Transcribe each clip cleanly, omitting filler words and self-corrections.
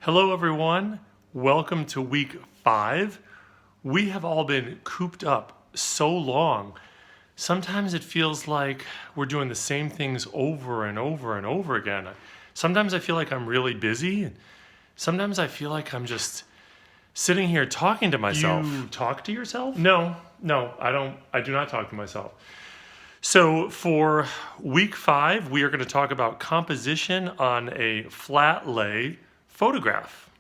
Hello everyone, welcome to week 5. We have all been cooped up so long. Sometimes it feels like we're doing the same things over and over and over again. Sometimes I feel like I'm really busy. Sometimes I feel like I'm just sitting here talking to myself. You talk to yourself? No, I don't. I do not talk to myself. So for week 5, we are going to talk about composition on a flat lay photograph.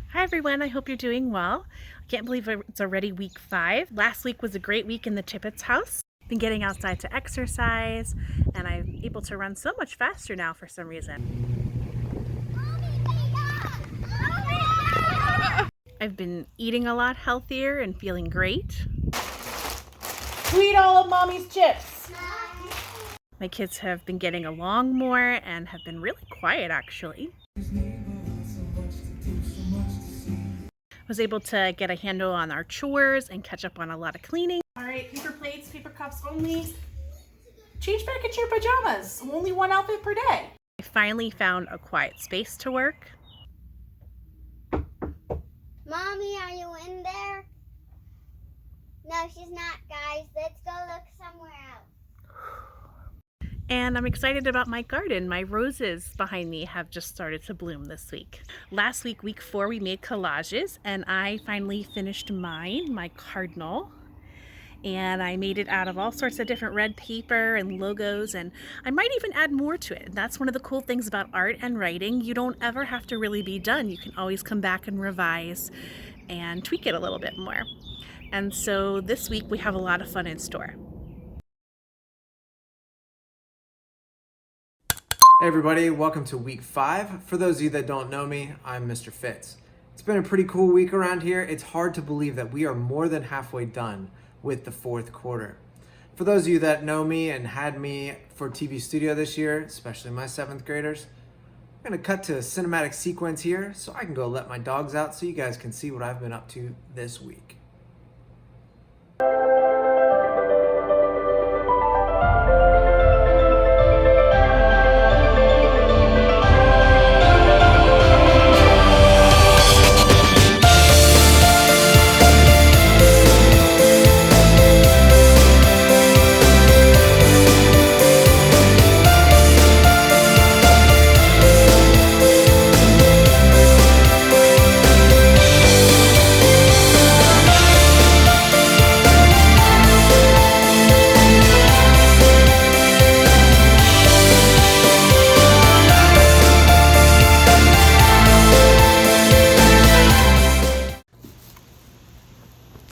Hi everyone, I hope you're doing well. I can't believe it's already week 5. Last week was a great week in the Tippets house. Been getting outside to exercise and I'm able to run so much faster now for some reason. I've been eating a lot healthier and feeling great. Who eat all of Mommy's chips? My kids have been getting along more and have been really quiet actually. Was able to get a handle on our chores and catch up on a lot of cleaning. All right, paper plates, paper cups only. Change back into your pajamas. Only one outfit per day. I finally found a quiet space to work. Mommy, are you in there? No, she's not, guys. Let's go look somewhere else. And I'm excited about my garden. My roses behind me have just started to bloom this week. Last week, week 4, we made collages and I finally finished mine, my cardinal. And I made it out of all sorts of different red paper and logos, and I might even add more to it. That's one of the cool things about art and writing. You don't ever have to really be done. You can always come back and revise and tweak it a little bit more. And so this week we have a lot of fun in store. Hey everybody, welcome to week 5. For those of you that don't know me, I'm Mr. Fitz. It's been a pretty cool week around here. It's hard to believe that we are more than halfway done with the 4th quarter. For those of you that know me and had me for TV studio this year, especially my 7th graders, I'm gonna cut to a cinematic sequence here so I can go let my dogs out so you guys can see what I've been up to this week.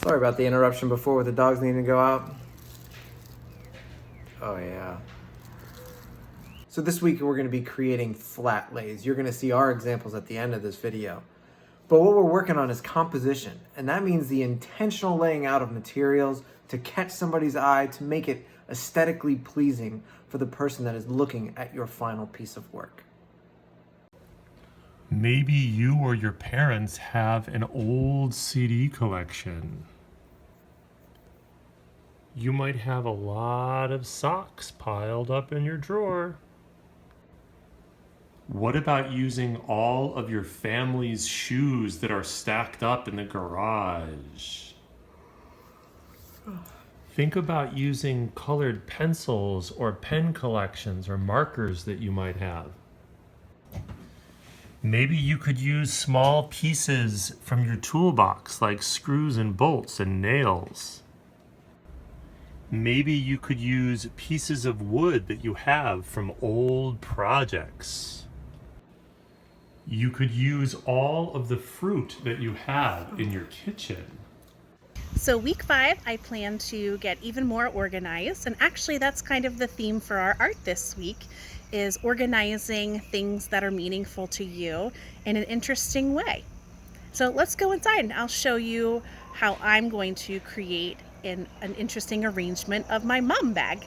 Sorry about the interruption before with the dogs needing to go out. Oh yeah. So this week we're going to be creating flat lays. You're going to see our examples at the end of this video. But what we're working on is composition, and that means the intentional laying out of materials to catch somebody's eye, to make it aesthetically pleasing for the person that is looking at your final piece of work. Maybe you or your parents have an old CD collection. You might have a lot of socks piled up in your drawer. What about using all of your family's shoes that are stacked up in the garage? Think about using colored pencils or pen collections or markers that you might have. Maybe you could use small pieces from your toolbox like screws and bolts and nails. Maybe you could use pieces of wood that you have from old projects. You could use all of the fruit that you have in your kitchen. So week 5, I plan to get even more organized, and actually that's kind of the theme for our art this week, is organizing things that are meaningful to you in an interesting way. So let's go inside and I'll show you how I'm going to create an interesting arrangement of my mom bag.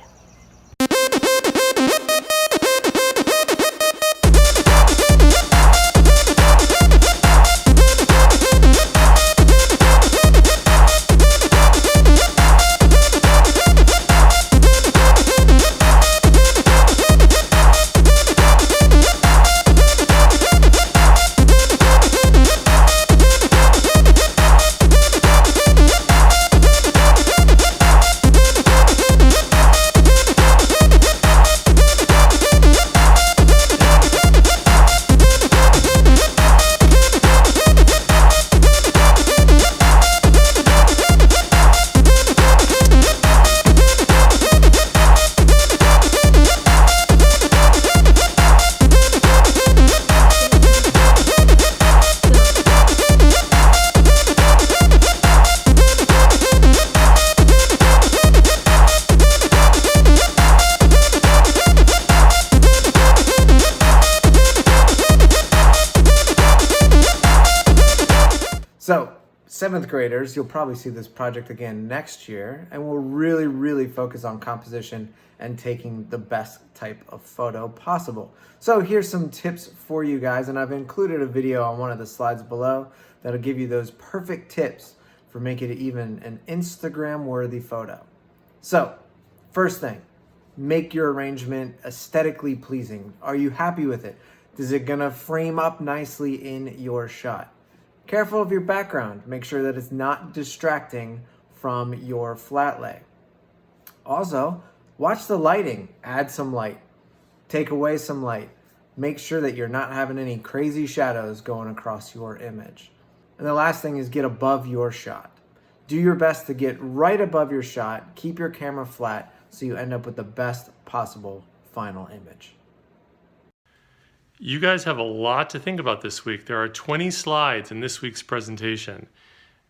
7th graders, you'll probably see this project again next year, and we'll really focus on composition and taking the best type of photo possible. So here's some tips for you guys, and I've included a video on one of the slides below that'll give you those perfect tips for making it even an Instagram-worthy photo. So, first thing, make your arrangement aesthetically pleasing. Are you happy with it? Is it gonna frame up nicely in your shot? Careful of your background. Make sure that it's not distracting from your flat lay. Also, watch the lighting. Add some light. Take away some light. Make sure that you're not having any crazy shadows going across your image. And the last thing is get above your shot. Do your best to get right above your shot. Keep your camera flat so you end up with the best possible final image. You guys have a lot to think about this week. There are 20 slides in this week's presentation.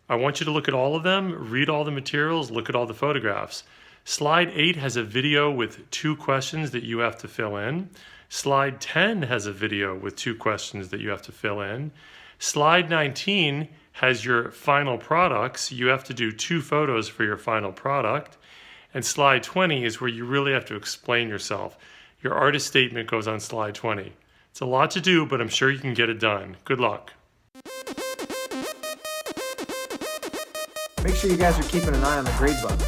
I want you to look at all of them, read all the materials, look at all the photographs. Slide 8 has a video with 2 questions that you have to fill in. Slide 10 has a video with 2 questions that you have to fill in. Slide 19 has your final products. You have to do 2 photos for your final product. And slide 20 is where you really have to explain yourself. Your artist statement goes on slide 20. It's a lot to do, but I'm sure you can get it done. Good luck. Make sure you guys are keeping an eye on the grade book.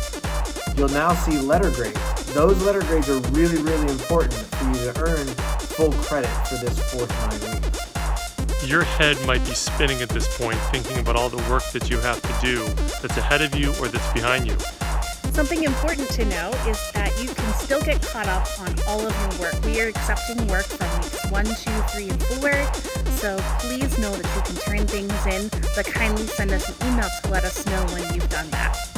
You'll now see letter grades. Those letter grades are really important for you to earn full credit for this 4th 9 week. Your head might be spinning at this point, thinking about all the work that you have to do that's ahead of you or that's behind you. Something important to know is that you can still get caught up on all of your work. We are accepting work from weeks 1, 2, 3, and 4, so please know that you can turn things in, but kindly send us an email to let us know when you've done that.